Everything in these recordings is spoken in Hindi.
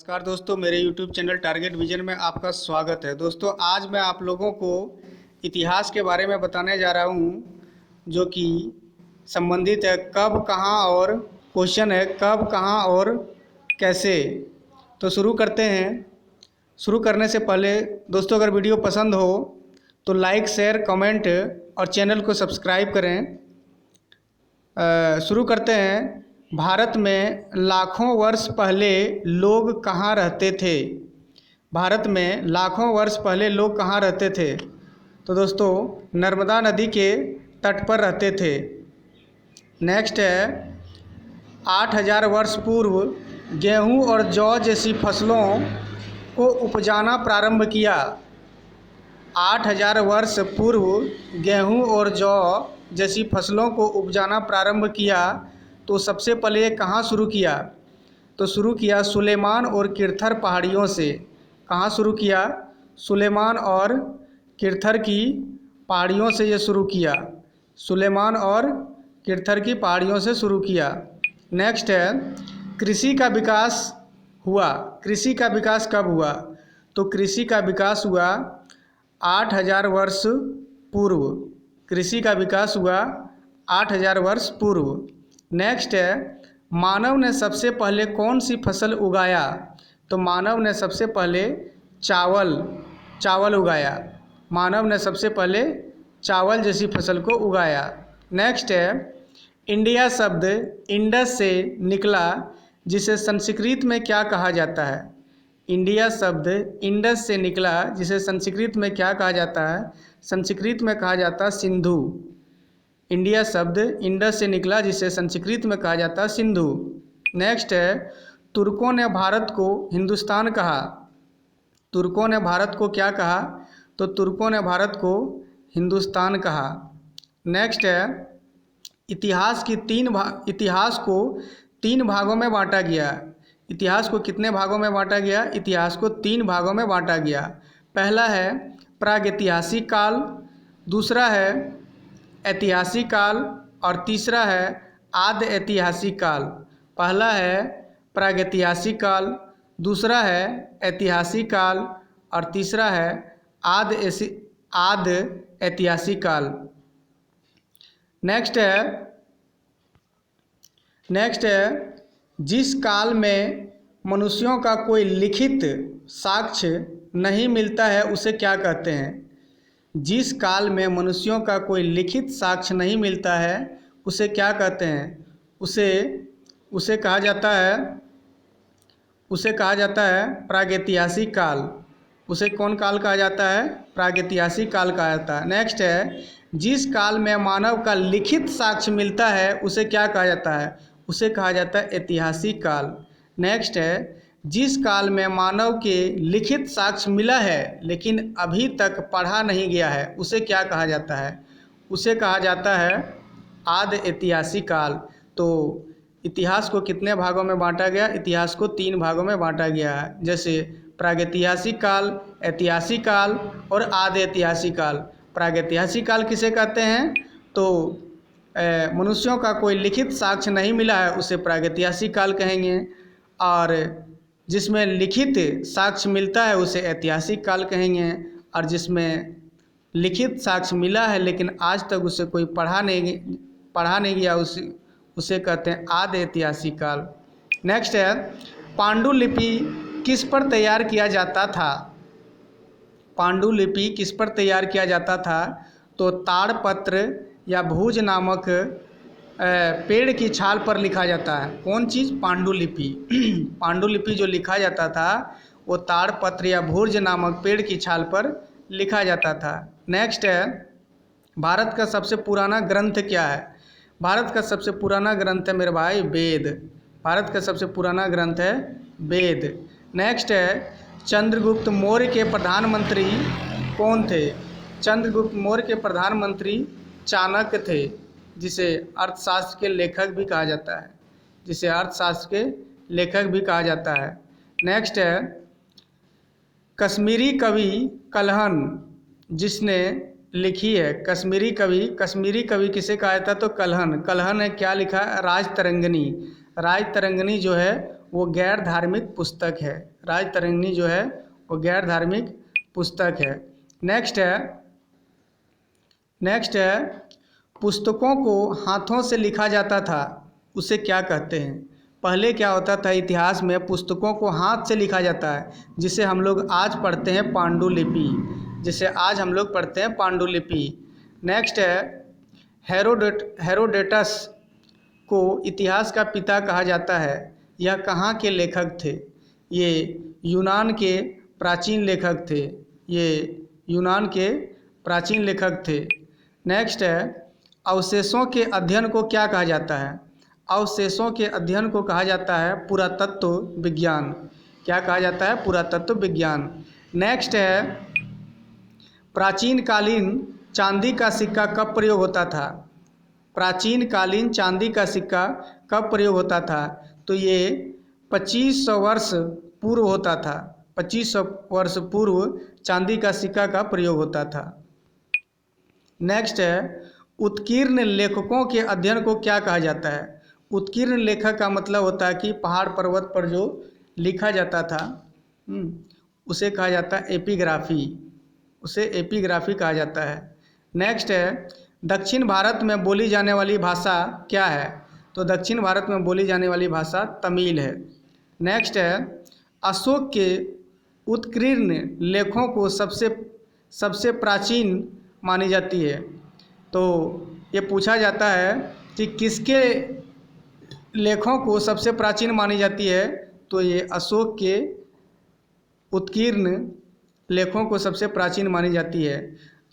नमस्कार दोस्तों, मेरे YouTube चैनल टारगेट विजन में आपका स्वागत है। दोस्तों, आज मैं आप लोगों को इतिहास के बारे में बताने जा रहा हूँ, जो कि संबंधित है कब, कहाँ और क्वेश्चन है कब, कहाँ और कैसे। तो शुरू करते हैं। शुरू करने से पहले दोस्तों, अगर वीडियो पसंद हो तो लाइक, शेयर, कमेंट और चैनल को सब्सक्राइब करें। शुरू करते हैं। भारत में लाखों वर्ष पहले लोग कहाँ रहते थे? भारत में लाखों वर्ष पहले लोग कहाँ रहते थे? तो दोस्तों, नर्मदा नदी के तट पर रहते थे। नेक्स्ट है, 8000 वर्ष पूर्व गेहूं और जौ जैसी फसलों को उपजाना प्रारंभ किया। 8000 वर्ष पूर्व गेहूं और जौ जैसी फसलों को उपजाना प्रारंभ किया, तो सबसे पहले ये कहाँ शुरू किया? तो शुरू किया सुलेमान और किरथर पहाड़ियों से। कहाँ शुरू किया? सुलेमान और किरथर की पहाड़ियों से ये शुरू किया। सुलेमान और किरथर की पहाड़ियों से शुरू किया। नेक्स्ट है, कृषि का विकास हुआ। कृषि का विकास कब हुआ? तो कृषि का विकास हुआ 8000 वर्ष पूर्व। कृषि का विकास हुआ 8000 वर्ष पूर्व। नेक्स्ट है, मानव ने सबसे पहले कौन सी फसल उगाया? तो मानव ने सबसे पहले चावल उगाया। मानव ने सबसे पहले चावल जैसी फसल को उगाया। नेक्स्ट है, इंडिया शब्द इंडस से निकला, जिसे संस्कृत में क्या कहा जाता है? इंडिया शब्द इंडस से निकला, जिसे संस्कृत में क्या कहा जाता है? संस्कृत में कहा जाता है सिंधु। इंडिया शब्द इंडस से निकला, जिसे संस्कृत में कहा जाता है सिंधु। नेक्स्ट है, तुर्कों ने भारत को हिंदुस्तान कहा। तुर्कों ने भारत को क्या कहा? तो तुर्कों ने भारत को हिंदुस्तान कहा। नेक्स्ट है, इतिहास को 3 भागों में बांटा गया। इतिहास को कितने भागों में बांटा गया? इतिहास को 3 भागों में बांटा गया। पहला है प्रागैतिहासिक काल, दूसरा है ऐतिहासिक काल और तीसरा है आद्य ऐतिहासिक काल। पहला है प्रागैतिहासिक काल, दूसरा है ऐतिहासिक काल और तीसरा है आद्य ऐतिहासिक काल। नेक्स्ट है, जिस काल में मनुष्यों का कोई लिखित साक्ष्य नहीं मिलता है, उसे क्या कहते हैं? जिस काल में मनुष्यों का कोई लिखित साक्ष्य नहीं मिलता है, उसे क्या कहते हैं? उसे कहा जाता है प्रागैतिहासिक काल। उसे कौन काल कहा जाता है? प्रागैतिहासिक काल कहा जाता है। नेक्स्ट है, जिस काल में मानव का लिखित साक्ष्य मिलता है, उसे क्या कहा जाता है? उसे कहा जाता है ऐतिहासिक काल। नेक्स्ट है, जिस काल में मानव के लिखित साक्ष्य मिला है लेकिन अभी तक पढ़ा नहीं गया है, उसे क्या कहा जाता है? उसे कहा जाता है आद्य ऐतिहासिक काल। तो इतिहास को कितने भागों में बांटा गया? इतिहास को 3 भागों में बांटा गया है, जैसे प्रागैतिहासिक काल, ऐतिहासिक काल और आद्य ऐतिहासिक काल। प्रागैतिहासिक काल किसे कहते हैं? तो मनुष्यों का कोई लिखित साक्ष्य नहीं मिला है, उसे प्रागैतिहासिक काल कहेंगे। और जिसमें लिखित साक्ष्य मिलता है, उसे ऐतिहासिक काल कहेंगे। और जिसमें लिखित साक्ष्य मिला है लेकिन आज तक उसे कोई पढ़ा नहीं गया, उसे कहते हैं आद्य ऐतिहासिक काल। नेक्स्ट है, पांडुलिपि किस पर तैयार किया जाता था? पांडुलिपि किस पर तैयार किया जाता था? तो ताड़पत्र या भूज नामक पेड़ की छाल पर लिखा जाता है। कौन चीज़? पांडुलिपि। पांडुलिपि जो लिखा जाता था, वो ताड़पत्र या भूज नामक पेड़ की छाल पर लिखा जाता था। नेक्स्ट है, भारत का सबसे पुराना ग्रंथ क्या है? भारत का सबसे पुराना ग्रंथ है मेरे भाई वेद। भारत का सबसे पुराना ग्रंथ है वेद। नेक्स्ट है, चंद्रगुप्त मौर्य के प्रधानमंत्री कौन थे? चंद्रगुप्त मौर्य के प्रधानमंत्री चाणक्य थे, जिसे अर्थशास्त्र के लेखक भी कहा जाता है। जिसे अर्थशास्त्र के लेखक भी कहा जाता है। नेक्स्ट है, कश्मीरी कवि कल्हण जिसने लिखी है, कश्मीरी कवि किसे कहा जाता है? तो कल्हण ने क्या लिखा? राजतरंगिणी। राजतरंगिणी जो है वो गैर धार्मिक पुस्तक है। राजतरंगिणी जो है वो गैर धार्मिक पुस्तक है। नेक्स्ट है पुस्तकों को हाथों से लिखा जाता था, उसे क्या कहते हैं? पहले क्या होता था, इतिहास में पुस्तकों को हाथ से लिखा जाता है, जिसे हम लोग आज पढ़ते हैं पांडुलिपि, नेक्स्ट है हेरोडेटस को इतिहास का पिता कहा जाता है। यह कहाँ के लेखक थे? ये यूनान के प्राचीन लेखक थे। नेक्स्ट है अवशेषों के अध्ययन को क्या कहा जाता है? अवशेषों के अध्ययन को कहा जाता है पुरातत्व विज्ञान। क्या कहा जाता है? पुरातत्व विज्ञान। नेक्स्ट है प्राचीनकालीन चांदी का सिक्का कब प्रयोग होता था? प्राचीनकालीन चांदी का सिक्का कब प्रयोग होता था? तो ये 2500 वर्ष पूर्व होता था। 2500 वर्ष पूर्व चांदी का सिक्का का प्रयोग होता था। नेक्स्ट है उत्कीर्ण लेखकों के अध्ययन को क्या कहा जाता है? उत्कीर्ण लेखक का मतलब होता है कि पहाड़ पर्वत पर जो लिखा जाता था उसे कहा जाता है एपिग्राफी कहा जाता है। नेक्स्ट है दक्षिण भारत में बोली जाने वाली भाषा क्या है? तो दक्षिण भारत में बोली जाने वाली भाषा तमिल है। नेक्स्ट है अशोक के उत्कीर्ण लेखों को सबसे प्राचीन मानी जाती है। तो ये पूछा जाता है कि किसके लेखों को सबसे प्राचीन मानी जाती है? तो ये अशोक के उत्कीर्ण लेखों को सबसे प्राचीन मानी जाती है।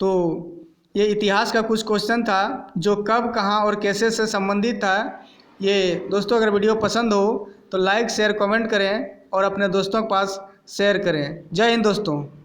तो ये इतिहास का कुछ क्वेश्चन था जो कब, कहाँ और कैसे से संबंधित था। ये दोस्तों अगर वीडियो पसंद हो तो लाइक शेयर कमेंट करें और अपने दोस्तों के पास शेयर करें। जय हिंद दोस्तों।